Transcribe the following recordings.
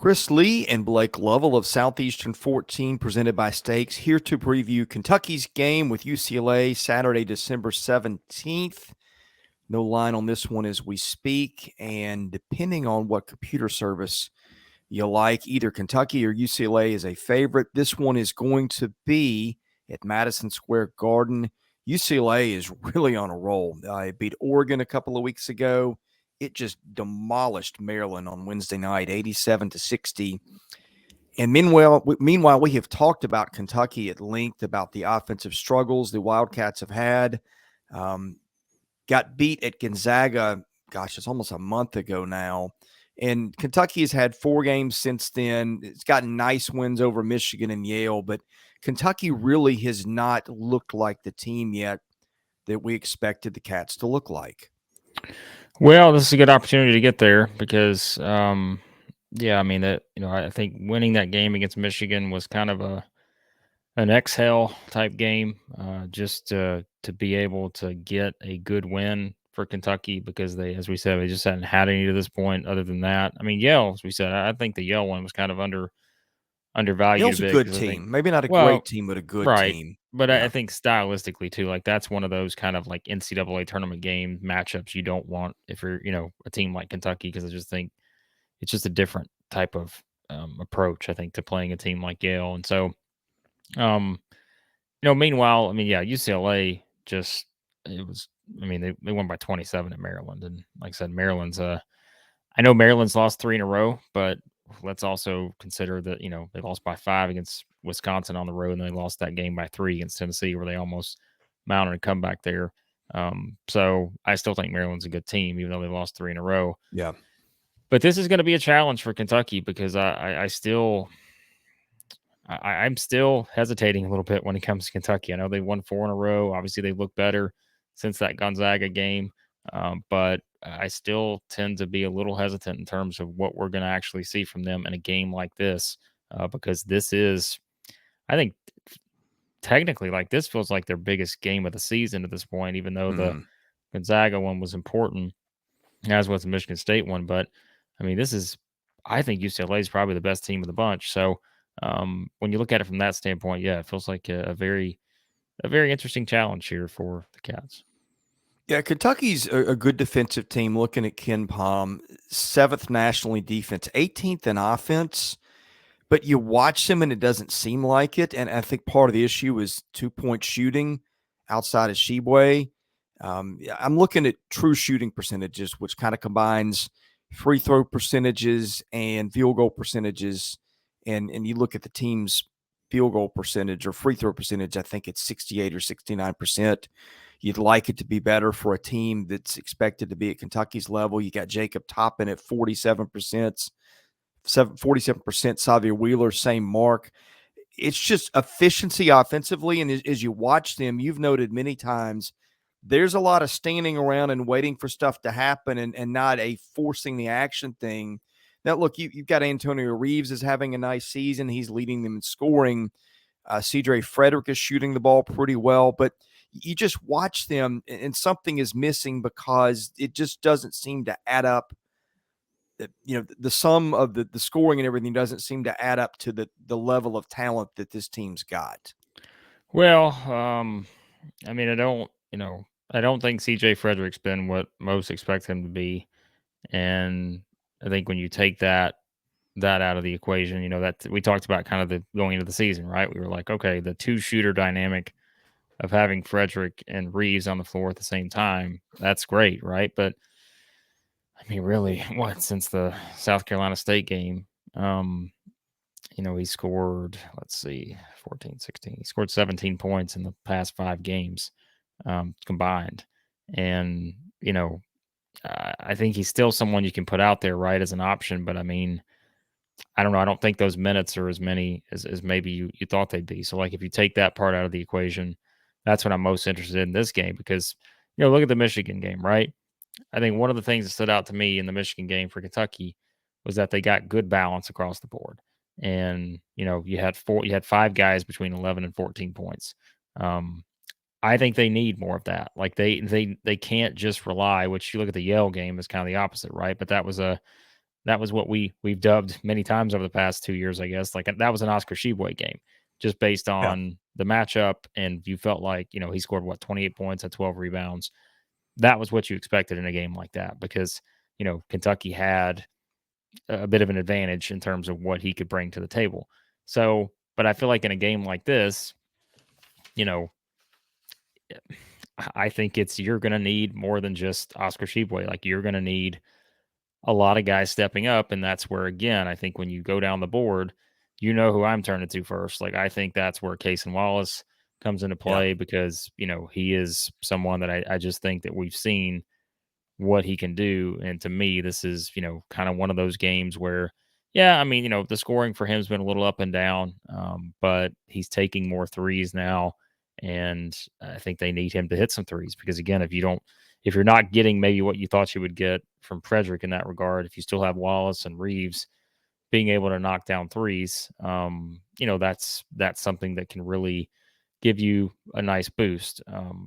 Chris Lee and Blake Lovell of Southeastern 14, presented by Stakes, here to preview Kentucky's game with UCLA Saturday, December 17th. No line on this one as we speak, and depending on what computer service you like, either Kentucky or UCLA is a favorite. This one is going to be at Madison Square Garden. UCLA is really on a roll. It beat Oregon a couple of weeks ago. It just demolished Maryland on Wednesday night, 87-60. And meanwhile, we have talked about Kentucky at length, about the offensive struggles the Wildcats have had. Got beat at Gonzaga, gosh, it's almost a month ago now. And Kentucky has had 4 games since then. It's gotten nice wins over Michigan and Yale, but Kentucky really has not looked like the team yet that we expected the Cats to look like. Well, this is a good opportunity to get there because, I think winning that game against Michigan was kind of an exhale type game, just to be able to get a good win for Kentucky because they, as we said, they just hadn't had any to this point. Other than that, I mean, Yale, as we said, I think the Yale one was kind of undervalued Yale's a a bit. good team, maybe not a great team, but a good team. But yeah. I think stylistically too, like that's one of those kind of like NCAA tournament game matchups you don't want if you're, a team like Kentucky, because I just think it's just a different type of approach, I think, to playing a team like Yale. And so, meanwhile, UCLA they won by 27 at Maryland. And like I said, I know Maryland's lost 3 in a row, but let's also consider that, they lost by 5 against Wisconsin on the road, and they lost that game by 3 against Tennessee, where they almost mounted a comeback there. So I still think Maryland's a good team, even though they lost 3 in a row. Yeah. But this is going to be a challenge for Kentucky because I'm still hesitating a little bit when it comes to Kentucky. I know they won 4 in a row. Obviously, they look better since that Gonzaga game. But I still tend to be a little hesitant in terms of what we're going to actually see from them in a game like this, because this is, I think, technically, like this feels like their biggest game of the season at this point, even though the Gonzaga one was important, as was the Michigan State one. But I mean, I think UCLA is probably the best team of the bunch. So when you look at it from that standpoint, yeah, it feels like a very interesting challenge here for the Cats. Yeah, Kentucky's a good defensive team. Looking at Ken Pom, 7th nationally defense, 18th in offense. But you watch them and it doesn't seem like it. And I think part of the issue is 2-point shooting outside of Sheboy. I'm looking at true shooting percentages, which kind of combines free throw percentages and field goal percentages. And you look at the team's field goal percentage or free throw percentage, I think it's 68 or 69%. You'd like it to be better for a team that's expected to be at Kentucky's level. You got Jacob Toppin at 47%. 47%, Xavier Wheeler, same mark. It's just efficiency offensively. And as you watch them, you've noted many times there's a lot of standing around and waiting for stuff to happen and not a forcing the action thing. Now, look, you've got Antonio Reeves is having a nice season. He's leading them in scoring. CJ Frederick is shooting the ball pretty well. But you just watch them and something is missing because it just doesn't seem to add up. The sum of the scoring and everything doesn't seem to add up to the level of talent that this team's got. Well, I don't think CJ Frederick's been what most expect him to be. And I think when you take that out of the equation, that we talked about kind of the going into the season, right? We were like, okay, the 2-shooter dynamic of having Frederick and Reeves on the floor at the same time, that's great, right? But I mean, really, since the South Carolina State game, he scored, 14, 16. He scored 17 points in the past 5 games combined. And, I think he's still someone you can put out there, right, as an option. But, I mean, I don't know. I don't think those minutes are as many as maybe you thought they'd be. So, like, if you take that part out of the equation, that's what I'm most interested in this game because, look at the Michigan game, right? I think one of the things that stood out to me in the Michigan game for Kentucky was that they got good balance across the board. And, you had 5 guys between 11 and 14 points. I think they need more of that. Like they can't just rely, which you look at the Yale game is kind of the opposite, right? But that was a That was what we've dubbed many times over the past 2 years, I guess. Like that was an Oscar Sheboy game, just based Yeah. on the matchup, and you felt like he scored 28 points, had 12 rebounds. That was what you expected in a game like that because Kentucky had a bit of an advantage in terms of what he could bring to the table. So, but I feel like in a game like this, you know, I think you're going to need more than just Oscar Sheboy. Like you're going to need a lot of guys stepping up, and that's where again I think when you go down the board, who I'm turning to first. Like I think that's where Case and Wallace comes into Yeah. play because he is someone that I just think that we've seen what he can do. And to me, this is, kind of one of those games where, yeah, I mean, the scoring for him has been a little up and down, but he's taking more threes now. And I think they need him to hit some threes because, again, if you're not getting maybe what you thought you would get from Frederick in that regard, if you still have Wallace and Reeves being able to knock down threes, that's something that can really give you a nice boost.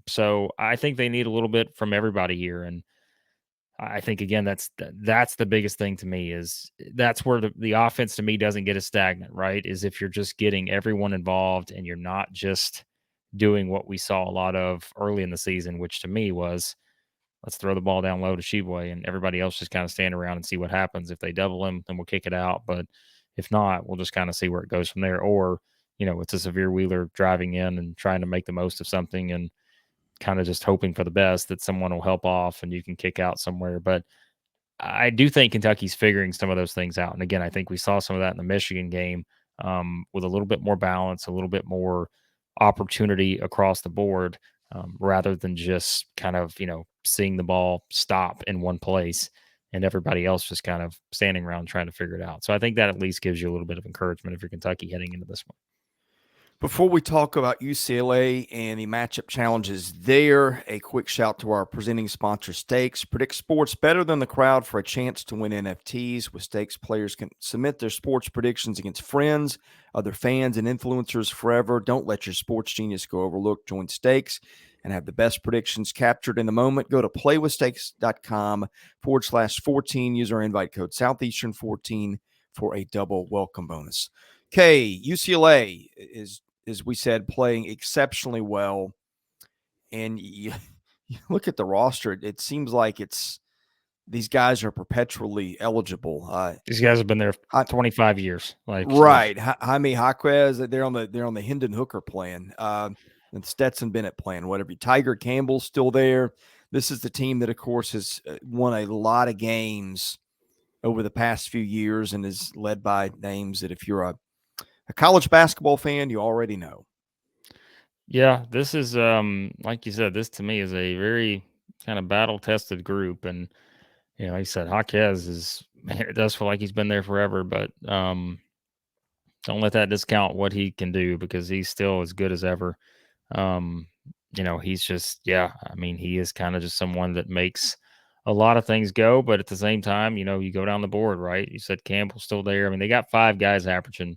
So I think they need a little bit from everybody here. And I think again that's the biggest thing to me is that's where the offense to me doesn't get as stagnant, right? Is if you're just getting everyone involved and you're not just doing what we saw a lot of early in the season, which to me was let's throw the ball down low to Sheboy and everybody else just kind of stand around and see what happens. If they double him, then we'll kick it out. But if not, we'll just kind of see where it goes from there. Or, it's a severe Wheeler driving in and trying to make the most of something and kind of just hoping for the best that someone will help off and you can kick out somewhere. But I do think Kentucky's figuring some of those things out. And again, I think we saw some of that in the Michigan game with a little bit more balance, a little bit more opportunity across the board, rather than just kind of, seeing the ball stop in one place and everybody else just kind of standing around trying to figure it out. So I think that at least gives you a little bit of encouragement if you're Kentucky heading into this one. Before we talk about UCLA and the matchup challenges there, a quick shout to our presenting sponsor, Stakes. Predict sports better than the crowd for a chance to win NFTs. With Stakes, players can submit their sports predictions against friends, other fans, and influencers forever. Don't let your sports genius go overlooked. Join Stakes and have the best predictions captured in the moment. Go to playwithstakes.com/14. Use our invite code Southeastern14 for a double welcome bonus. Okay, UCLA is, as we said, playing exceptionally well. And you look at the roster, it seems like these guys are perpetually eligible. These guys have been there 25 years. Right. Jaime Jaquez, they're on the Hendon Hooker plan. And Stetson Bennett plan, whatever. Tiger Campbell's still there. This is the team that, of course, has won a lot of games over the past few years and is led by names that if you're a college basketball fan, you already know. Yeah, this is like you said, this to me is a very kind of battle tested group. And like you said, Jaquez it does feel like he's been there forever, but don't let that discount what he can do because he's still as good as ever. Um, he's just, yeah, I mean, he is kind of just someone that makes a lot of things go, but at the same time, you go down the board, right? You said Campbell's still there. I mean, they got 5 guys averaging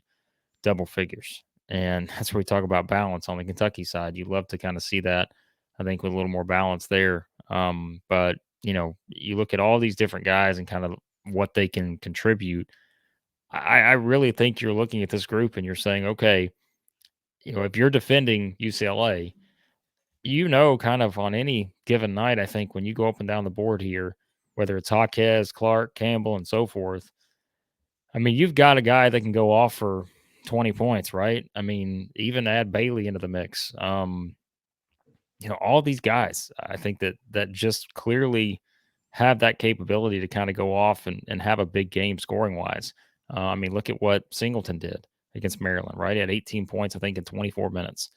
double figures. And that's where we talk about balance on the Kentucky side. You love to kind of see that, I think, with a little more balance there. But, you look at all these different guys and kind of what they can contribute. I really think you're looking at this group and you're saying, okay, if you're defending UCLA, kind of on any given night, I think when you go up and down the board here, whether it's Jaquez, Clark, Campbell, and so forth, I mean, you've got a guy that can go off for 20 points, right? I mean, even add Bailey into the mix. All these guys, I think that just clearly have that capability to kind of go off and have a big game scoring wise. I mean, look at what Singleton did against Maryland, right? He had 18 points, I think, in 24 minutes,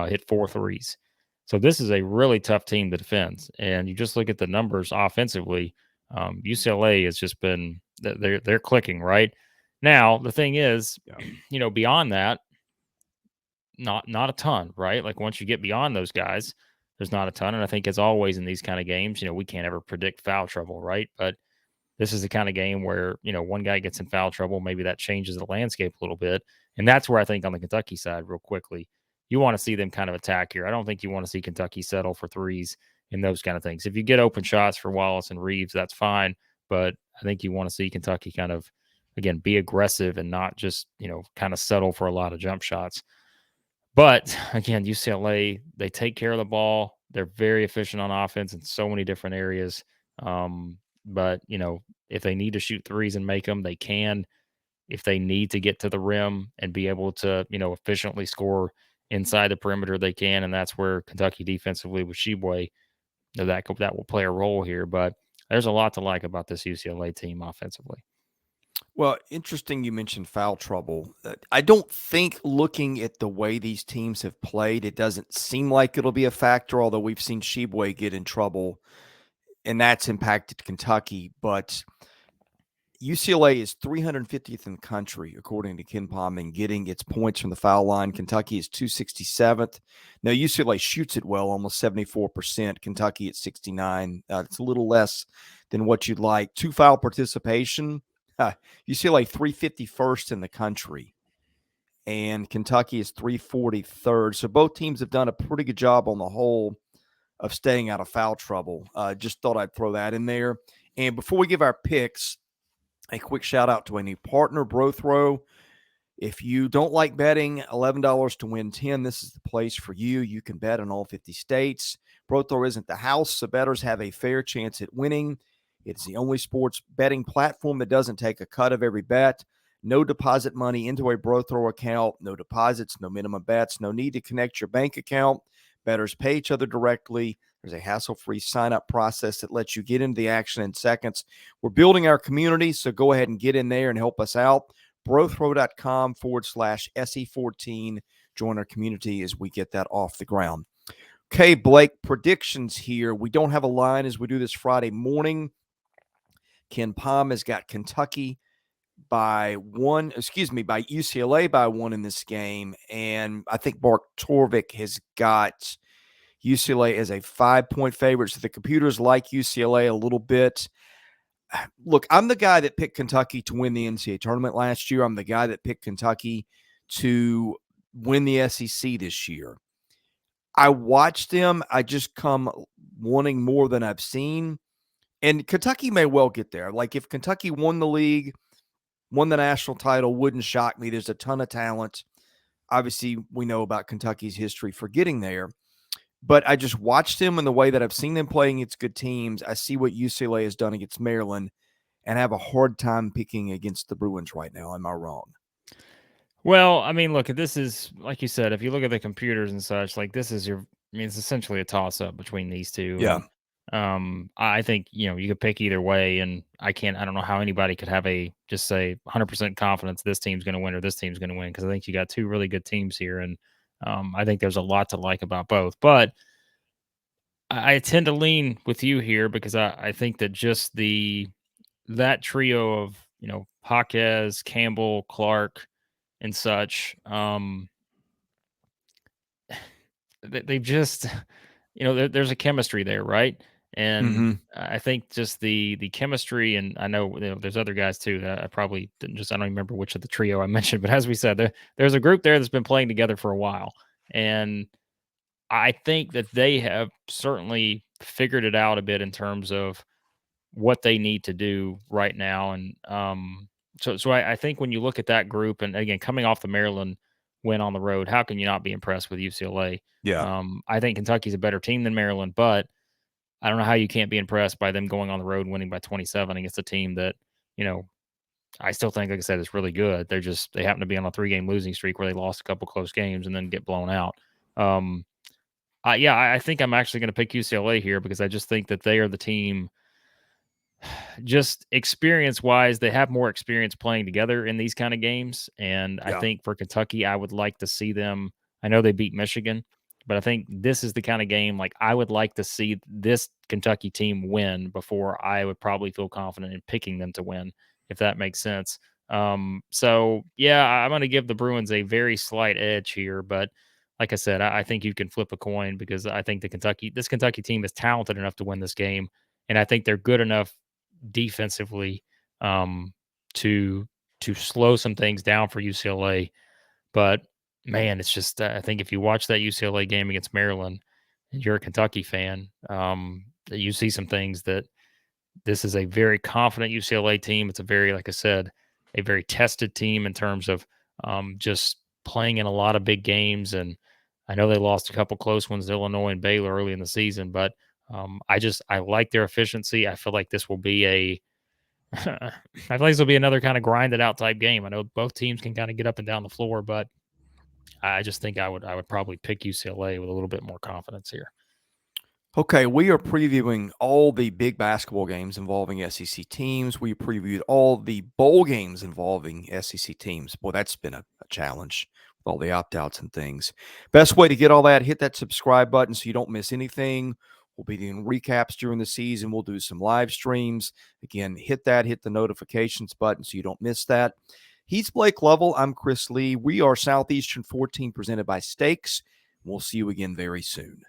hit 4 threes. So this is a really tough team to defend. And you just look at the numbers offensively. UCLA has just been they're clicking right now. The thing is, beyond that, not a ton, right? Like once you get beyond those guys, there's not a ton. And I think as always in these kind of games, we can't ever predict foul trouble, right? But this is the kind of game where, one guy gets in foul trouble, maybe that changes the landscape a little bit. And that's where I think on the Kentucky side, real quickly, you want to see them kind of attack here. I don't think you want to see Kentucky settle for threes and those kind of things. If you get open shots for Wallace and Reeves, that's fine. But I think you want to see Kentucky kind of, again, be aggressive and not just, kind of settle for a lot of jump shots. But again, UCLA, they take care of the ball. They're very efficient on offense in so many different areas. But, if they need to shoot threes and make them, they can. If they need to get to the rim and be able to, efficiently score inside the perimeter, they can. And that's where Kentucky defensively with Sheboy, that will play a role here. But there's a lot to like about this UCLA team offensively. Well, interesting you mentioned foul trouble. I don't think looking at the way these teams have played, it doesn't seem like it'll be a factor, although we've seen Sheboy get in trouble, and that's impacted Kentucky. But UCLA is 350th in the country, according to Ken Pom, in getting its points from the foul line. Kentucky is 267th. Now, UCLA shoots it well, almost 74%. Kentucky at 69. It's a little less than what you'd like. Two foul participation. UCLA 351st in the country, and Kentucky is 343rd. So both teams have done a pretty good job on the whole of staying out of foul trouble. Just thought I'd throw that in there. And before we give our picks, a quick shout out to a new partner, BROTHROW. If you don't like betting, $11 to win 10, this is the place for you. You can bet in all 50 states. BROTHROW isn't the house, so bettors have a fair chance at winning. It's the only sports betting platform that doesn't take a cut of every bet. No deposit money into a BROTHROW account. No deposits, no minimum bets. No need to connect your bank account. Bettors pay each other directly. There's a hassle-free sign-up process that lets you get into the action in seconds. We're building our community, so go ahead and get in there and help us out. BROTHROW.com/SE14. Join our community as we get that off the ground. Okay, Blake, predictions here. We don't have a line as we do this Friday morning. Ken Pom has got Kentucky by UCLA by 1 in this game. And I think Mark Torvik has got UCLA as a 5-point favorite. So the computers like UCLA a little bit. Look, I'm the guy that picked Kentucky to win the NCAA tournament last year. I'm the guy that picked Kentucky to win the SEC this year. I watched them. I just come wanting more than I've seen. And Kentucky may well get there. Like if Kentucky won the league, won the national title, wouldn't shock me. There's a ton of talent. Obviously, we know about Kentucky's history for getting there. But I just watched them in the way that I've seen them playing against good teams. I see what UCLA has done against Maryland and have a hard time picking against the Bruins right now. Am I wrong? Well, I mean, look, this is like you said, if you look at the computers and such, like this is it's essentially a toss up between these two. Yeah. And I think, you could pick either way. And I don't know how anybody could have just say 100% confidence this team's going to win or this team's going to win. Cause I think you got two really good teams here. And I think there's a lot to like about both. But I tend to lean with you here because I think that just that trio of, Jaquez, Campbell, Clark, and such. They just, there's a chemistry there, right? And I think just the chemistry, and I know, there's other guys too that I probably didn't I don't remember which of the trio I mentioned, but as we said, there's a group there that's been playing together for a while, and I think that they have certainly figured it out a bit in terms of what they need to do right now. And so I think when you look at that group, and again, coming off the Maryland win on the road, how can you not be impressed with UCLA? Yeah. I think Kentucky's a better team than Maryland, but I don't know how you can't be impressed by them going on the road and winning by 27 against a team that, I still think, like I said, is really good. They happen to be on a 3-game losing streak where they lost a couple close games and then get blown out. I think I'm actually going to pick UCLA here because I just think that they are the team. Just experience wise, they have more experience playing together in these kind of games. And I Yeah. think for Kentucky, I would like to see them. I know they beat Michigan, but I think this is the kind of game like I would like to see this Kentucky team win before I would probably feel confident in picking them to win, if that makes sense. So yeah, I'm going to give the Bruins a very slight edge here, but like I said, I think you can flip a coin because I think this Kentucky team is talented enough to win this game. And I think they're good enough defensively to slow some things down for UCLA. But man, it's just I think if you watch that UCLA game against Maryland and you're a Kentucky fan, that you see some things that This is a very confident UCLA team. It's a very, like I said, a very tested team in terms of just playing in a lot of big games. And I know they lost a couple close ones to Illinois and Baylor early in the season, but I like their efficiency. I feel like this will be I feel like this will be another kind of grinded out type game. I know both teams can kind of get up and down the floor, but I just think I would probably pick UCLA with a little bit more confidence here. Okay, we are previewing all the big basketball games involving SEC teams. We previewed all the bowl games involving SEC teams. Boy, that's been a challenge with all the opt-outs and things. Best way to get all that, hit that subscribe button so you don't miss anything. We'll be doing recaps during the season. We'll do some live streams. Again, hit the notifications button so you don't miss that. He's Blake Lovell. I'm Chris Lee. We are Southeastern 14 presented by Steaks. We'll see you again very soon.